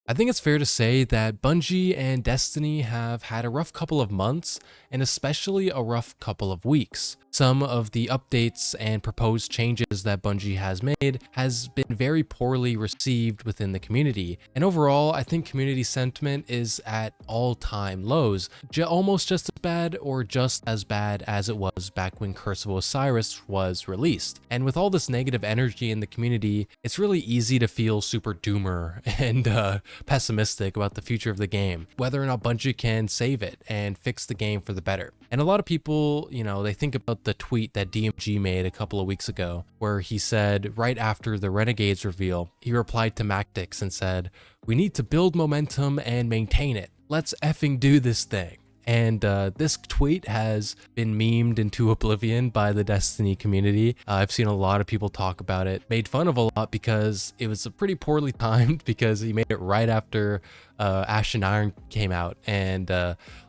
I think it's fair to say that Bungie and Destiny have had a rough couple of months, and especially a rough couple of weeks. Some of the updates and proposed changes that Bungie has made has been very poorly received within the community, and overall I think community sentiment is at all-time lows, almost just as bad or just as bad as it was back when Curse of Osiris was released. And with all this negative energy in the community, it's really easy to feel super doomer and pessimistic about the future of the game, whether or not Bungie can save it and fix the game for the better. And a lot of people, they think about the tweet that DMG made a couple of weeks ago, where he said right after the Renegades reveal, he replied to Mactix and said, "We need to build momentum and maintain it. Let's effing do this thing." And this tweet has been memed into oblivion by the Destiny community. I've seen a lot of people talk about it, made fun of a lot because it was pretty poorly timed because he made it right after Ash and Iron came out. And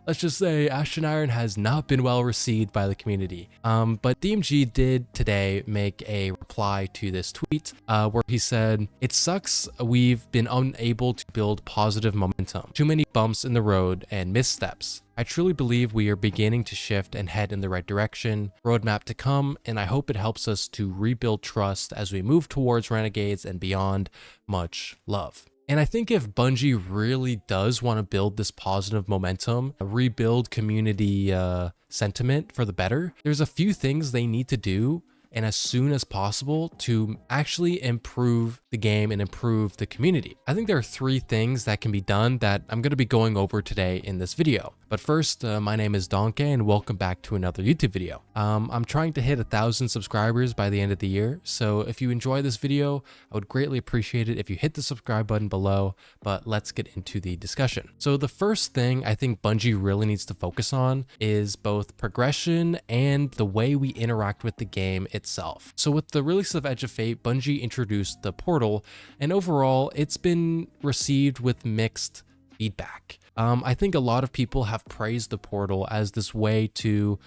let's just say Ash and Iron has not been well received by the community. But DMG did today make a reply to this tweet where he said, "It sucks we've been unable to build positive momentum. Too many bumps in the road and missteps. I truly believe we are beginning to shift and head in the right direction. Roadmap to come, and I hope it helps us to rebuild trust as we move towards Renegades and beyond. Much love." And I think if Bungie really does want to build this positive momentum, rebuild community sentiment for the better, there's a few things they need to do, and as soon as possible, to actually improve the game and improve the community. I think there are 3 things that can be done that I'm going to be going over today in this video. But first, my name is Donkey and welcome back to another YouTube video. I'm trying to hit 1,000 subscribers by the end of the year, so if you enjoy this video, I would greatly appreciate it if you hit the subscribe button below, but let's get into the discussion. So the first thing I think Bungie really needs to focus on is both progression and the way we interact with the game itself. So with the release of Edge of Fate, Bungie introduced the portal, and overall it's been received with mixed feedback. I think a lot of people have praised the portal as this way to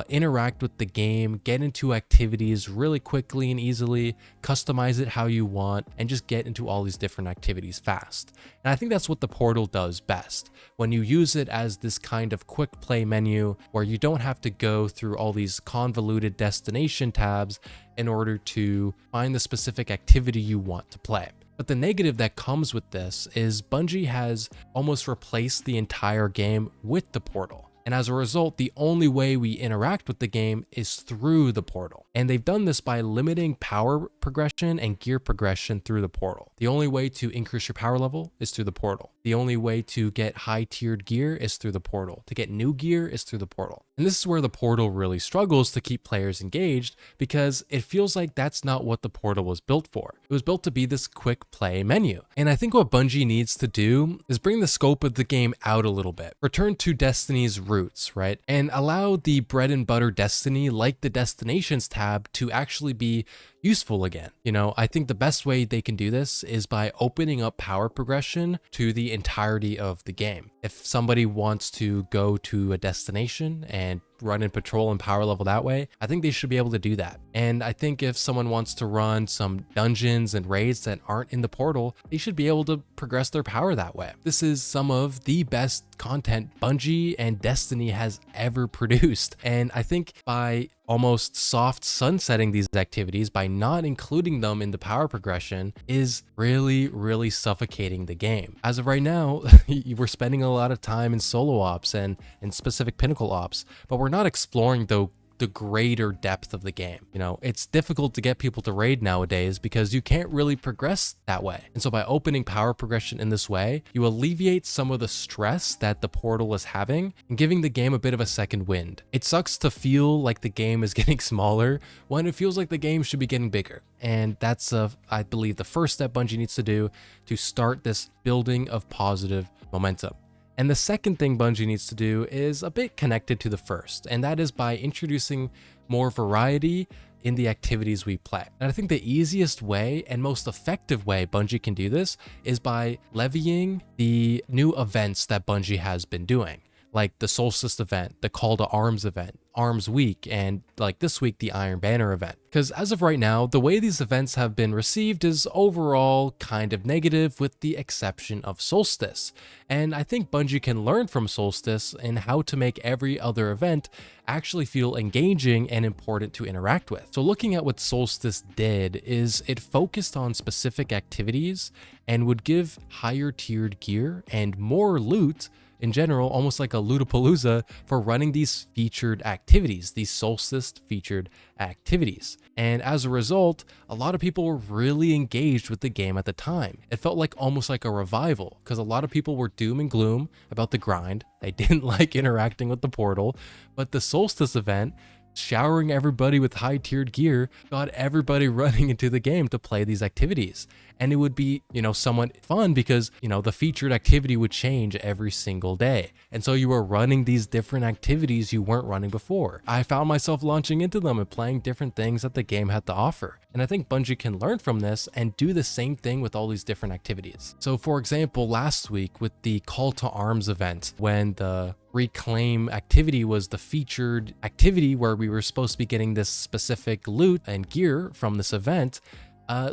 interact with the game, get into activities really quickly and easily, customize it how you want, and just get into all these different activities fast. And I think that's what the portal does best. When you use it as this kind of quick play menu where you don't have to go through all these convoluted destination tabs in order to find the specific activity you want to play. But the negative that comes with this is Bungie has almost replaced the entire game with the portal. And as a result, the only way we interact with the game is through the portal. And they've done this by limiting power progression and gear progression through the portal. The only way to increase your power level is through the portal. The only way to get high-tiered gear is through the portal. To get new gear is through the portal. And this is where the portal really struggles to keep players engaged because it feels like that's not what the portal was built for. It was built to be this quick play menu. And I think what Bungie needs to do is bring the scope of the game out a little bit. Return to Destiny's roots, right? And allow the bread and butter Destiny, like the destinations tab, to actually be useful again. I think the best way they can do this is by opening up power progression to the entirety of the game. If somebody wants to go to a destination and run in patrol and power level that way, I think they should be able to do that. And I think if someone wants to run some dungeons and raids that aren't in the portal, they should be able to progress their power that way. This is some of the best content Bungie and Destiny has ever produced. And I think by almost soft sunsetting these activities, by not including them in the power progression, is really suffocating the game. As of right now, we're spending a lot of time in solo ops and in specific pinnacle ops, but we're not exploring the greater depth of the game. It's difficult to get people to raid nowadays because you can't really progress that way. And so by opening power progression in this way, you alleviate some of the stress that the portal is having and giving the game a bit of a second wind. It sucks to feel like the game is getting smaller when it feels like the game should be getting bigger. And that's, I believe, the first step Bungie needs to do to start this building of positive momentum. And the second thing Bungie needs to do is a bit connected to the first, and that is by introducing more variety in the activities we play. And I think the easiest way and most effective way Bungie can do this is by levying the new events that Bungie has been doing, like the Solstice event, the Call to Arms event, Arms Week and like this week the Iron Banner event. Because as of right now, the way these events have been received is overall kind of negative with the exception of Solstice. And I think Bungie can learn from Solstice in how to make every other event actually feel engaging and important to interact with. So looking at what Solstice did is it focused on specific activities and would give higher tiered gear and more loot in general, almost like a lootapalooza for running these featured activities, these Solstice featured activities. And as a result, a lot of people were really engaged with the game at the time. It felt like almost like a revival because a lot of people were doom and gloom about the grind. They didn't like interacting with the portal, but the Solstice event, showering everybody with high tiered gear, got everybody running into the game to play these activities. And it would be, somewhat fun because, the featured activity would change every single day. And so you were running these different activities you weren't running before. I found myself launching into them and playing different things that the game had to offer. And I think Bungie can learn from this and do the same thing with all these different activities. So for example, last week with the Call to Arms event, when the Reclaim activity was the featured activity where we were supposed to be getting this specific loot and gear from this event,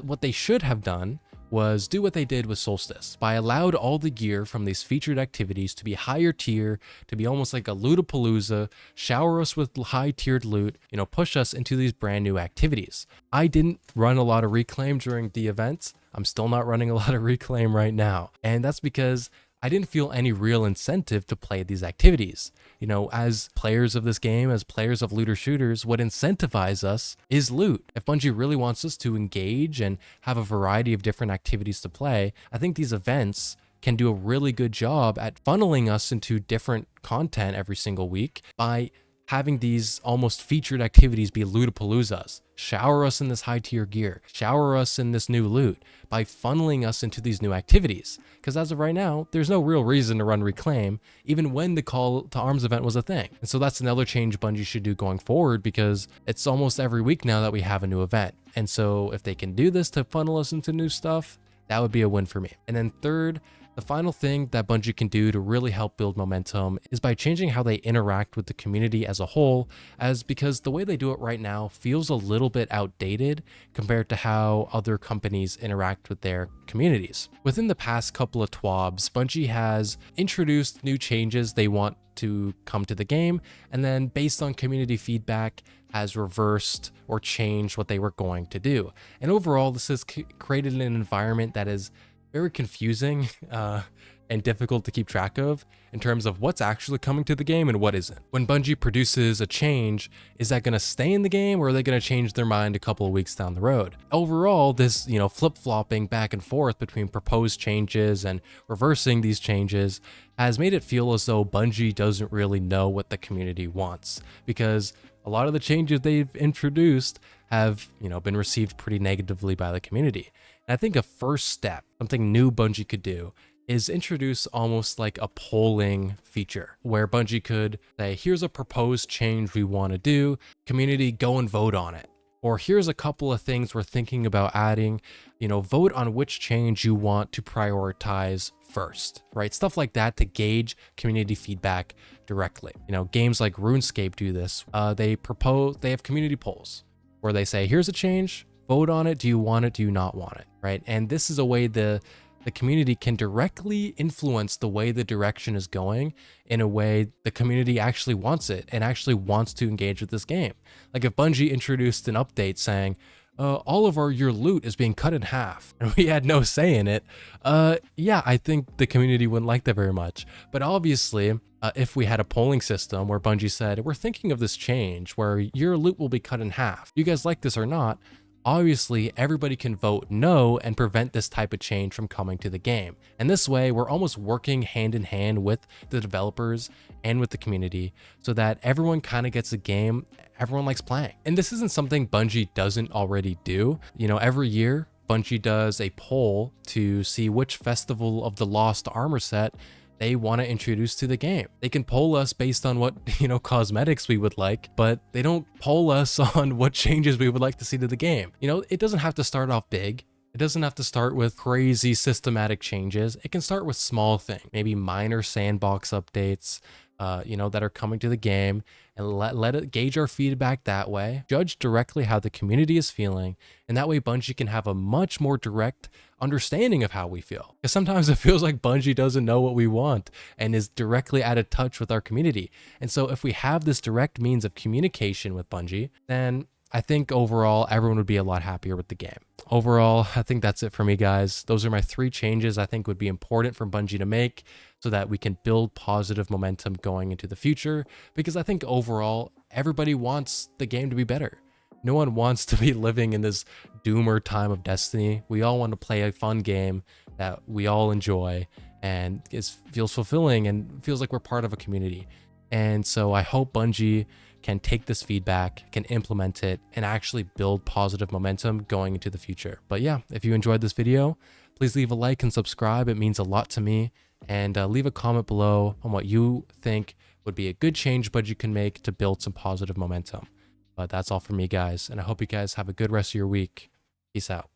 what they should have done was do what they did with Solstice by allowed all the gear from these featured activities to be higher tier, to be almost like a lootapalooza, shower us with high tiered loot, push us into these brand new activities. I didn't run a lot of Reclaim during the events. I'm still not running a lot of Reclaim right now. And that's because I didn't feel any real incentive to play these activities. As players of this game, as players of looter shooters, what incentivizes us is loot. If Bungie really wants us to engage and have a variety of different activities to play, I think these events can do a really good job at funneling us into different content every single week by having these almost featured activities be lootapaloozas. Shower us in this high tier gear, shower us in this new loot by funneling us into these new activities. Because as of right now, there's no real reason to run Reclaim, even when the Call to Arms event was a thing. And so that's another change Bungie should do going forward, because it's almost every week now that we have a new event. And so if they can do this to funnel us into new stuff, that would be a win for me. And then third, the final thing that Bungie can do to really help build momentum is by changing how they interact with the community as a whole, because the way they do it right now feels a little bit outdated compared to how other companies interact with their communities. Within the past couple of TWABs, Bungie has introduced new changes they want to come to the game, and then based on community feedback, has reversed or changed what they were going to do. And overall, this has created an environment that is very confusing and difficult to keep track of in terms of what's actually coming to the game and what isn't. When Bungie produces a change, is that going to stay in the game, or are they going to change their mind a couple of weeks down the road? Overall, this flip-flopping back and forth between proposed changes and reversing these changes has made it feel as though Bungie doesn't really know what the community wants, because a lot of the changes they've introduced have been received pretty negatively by the community. And I think a first step, something new Bungie could do, is introduce almost like a polling feature where Bungie could say, here's a proposed change we want to do, community, go and vote on it. Or here's a couple of things we're thinking about adding, vote on which change you want to prioritize first, right? Stuff like that to gauge community feedback directly. Games like RuneScape do this. They have community polls where they say, here's a change, vote on it. Do you want it? Do you not want it? Right? And this is a way the community can directly influence the way the direction is going in a way the community actually wants it and actually wants to engage with this game. Like if Bungie introduced an update saying, all of your loot is being cut in half, and we had no say in it, yeah, I think the community wouldn't like that very much. But obviously, if we had a polling system where Bungie said, we're thinking of this change where your loot will be cut in half, you guys like this or not, obviously everybody can vote no and prevent this type of change from coming to the game. And this way, we're almost working hand in hand with the developers and with the community so that everyone kind of gets a game everyone likes playing. And this isn't something Bungie doesn't already do. Every year, Bungie does a poll to see which Festival of the Lost armor set they want to introduce to the game. They can poll us based on what, cosmetics we would like, but they don't poll us on what changes we would like to see to the game. It doesn't have to start off big. It doesn't have to start with crazy systematic changes. It can start with small things, maybe minor sandbox updates, that are coming to the game, and let it gauge our feedback that way, judge directly how the community is feeling, and that way Bungie can have a much more direct understanding of how we feel. Because sometimes it feels like Bungie doesn't know what we want and is directly out of touch with our community. And so if we have this direct means of communication with Bungie, then I think overall everyone would be a lot happier with the game. Overall, I think that's it for me, guys. Those are my 3 changes I think would be important for Bungie to make so that we can build positive momentum going into the future, because I think overall everybody wants the game to be better. No one wants to be living in this doomer time of Destiny. We all want to play a fun game that we all enjoy and feels fulfilling and feels like we're part of a community. And so I hope Bungie can take this feedback, can implement it, and actually build positive momentum going into the future. But yeah, if you enjoyed this video, please leave a like and subscribe. It means a lot to me. And leave a comment below on what you think would be a good change Bungie can make to build some positive momentum. But that's all for me, guys. And I hope you guys have a good rest of your week. Peace out.